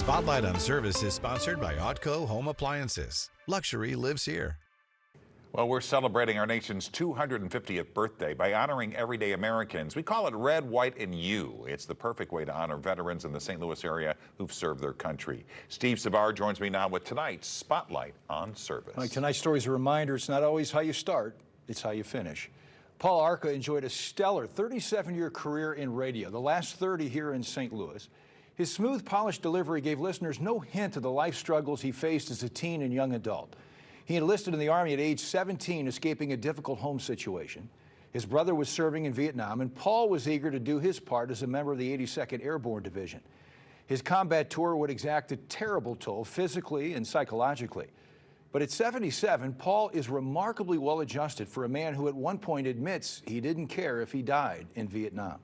Spotlight on Service is sponsored by Otco Home Appliances. Luxury lives here. Well, we're celebrating our nation's 250th birthday by honoring everyday Americans. We call it Red, White, and You. It's the perfect way to honor veterans in the St. Louis area who've served their country. Steve Savard joins me now with tonight's Spotlight on Service. Like tonight's story is a reminder, it's not always how you start, it's how you finish. Paul Arca enjoyed a stellar 37-year career in radio, the last 30 here in St. Louis. His smooth, polished delivery gave listeners no hint of the life struggles he faced as a teen and young adult. He enlisted in the Army at age 17, escaping a difficult home situation. His brother was serving in Vietnam, and Paul was eager to do his part as a member of the 82nd Airborne Division. His combat tour would exact a terrible toll physically and psychologically. But at 77, Paul is remarkably well adjusted for a man who at one point admits he didn't care if he died in Vietnam.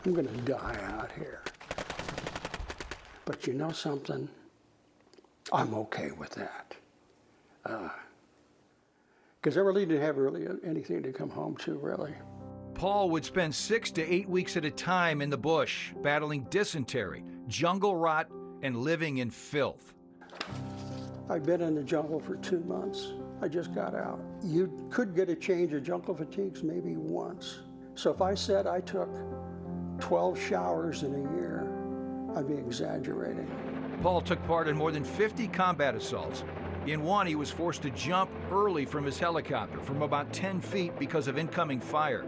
I'm going to die out here. But you know something? I'm okay with that. Because I really didn't have anything to come home to, really. Paul would spend 6 to 8 weeks at a time in the bush, battling dysentery, jungle rot, and living in filth. I've been in the jungle for 2 months. I just got out. You could get a change of jungle fatigues maybe once. So if I said I took 12 showers in a year, I'd be exaggerating. Paul took part in more than 50 combat assaults. In one, he was forced to jump early from his helicopter from about 10 feet because of incoming fire.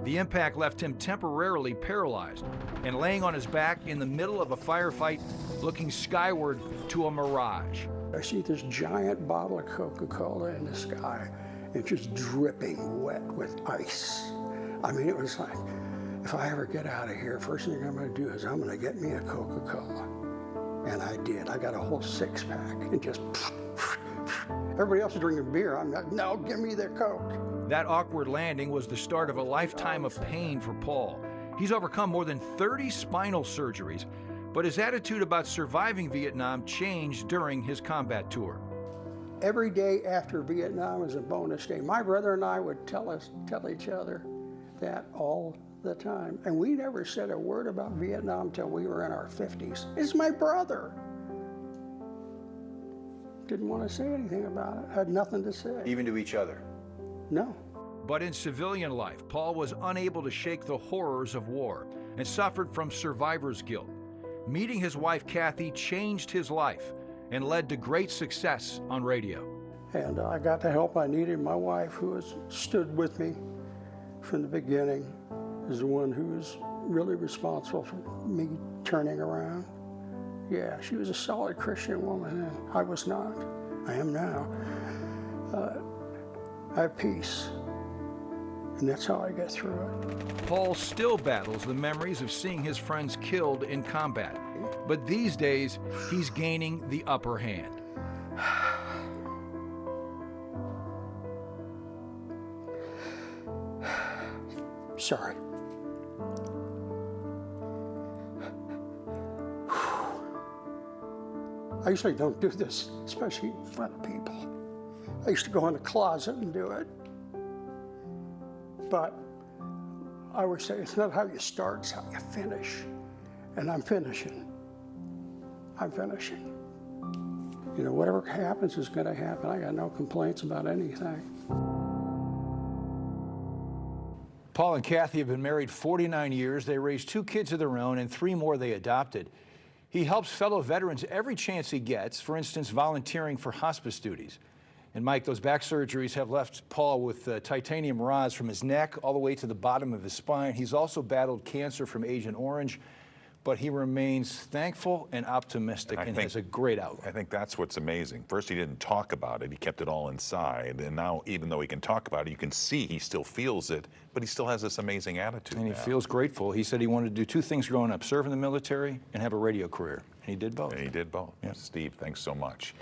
The impact left him temporarily paralyzed and laying on his back in the middle of a firefight, looking skyward to a mirage. I see this giant bottle of Coca-Cola in the sky. It's just dripping wet with ice. I mean, it was like, if I ever get out of here, first thing I'm going to do is I'm going to get me a Coca-Cola. And I did. I got a whole six-pack and just, everybody else is drinking beer. I'm like, no, give me the Coke. That awkward landing was the start of a lifetime of pain for Paul. He's overcome more than 30 spinal surgeries, but his attitude about surviving Vietnam changed during his combat tour. Every day after Vietnam was a bonus day. My brother and I would tell each other that all the time. And we never said a word about Vietnam till we were in our 50s. It's my brother. Didn't want to say anything about it. Had nothing to say. Even to each other? No. But in civilian life, Paul was unable to shake the horrors of war and suffered from survivor's guilt. Meeting his wife, Kathy, changed his life and led to great success on radio. And I got the help I needed. My wife, who has stood with me from the beginning, is the one who was really responsible for me turning around. Yeah, she was a solid Christian woman, and I was not. I am now. I have peace, and that's how I get through it. Paul still battles the memories of seeing his friends killed in combat, but these days, he's gaining the upper hand. Sorry. I usually don't do this, especially in front of people. I used to go in the closet and do it. But I always say it's not how you start, it's how you finish. And I'm finishing. I'm finishing. You know, whatever happens is going to happen. I got no complaints about anything. Paul and Kathy have been married 49 years. They raised 2 kids of their own and 3 more they adopted. He helps fellow veterans every chance he gets, for instance, volunteering for hospice duties. And Mike, those back surgeries have left Paul with titanium rods from his neck all the way to the bottom of his spine. He's also battled cancer from Agent Orange, but he remains thankful and optimistic and has a great outlook. I think that's what's amazing. First, he didn't talk about it. He kept it all inside. And now, even though he can talk about it, you can see he still feels it, but he still has this amazing attitude. And he feels grateful. He said he wanted to do 2 things growing up, serve in the military and have a radio career. And he did both. And he did both. Yeah. Steve, thanks so much.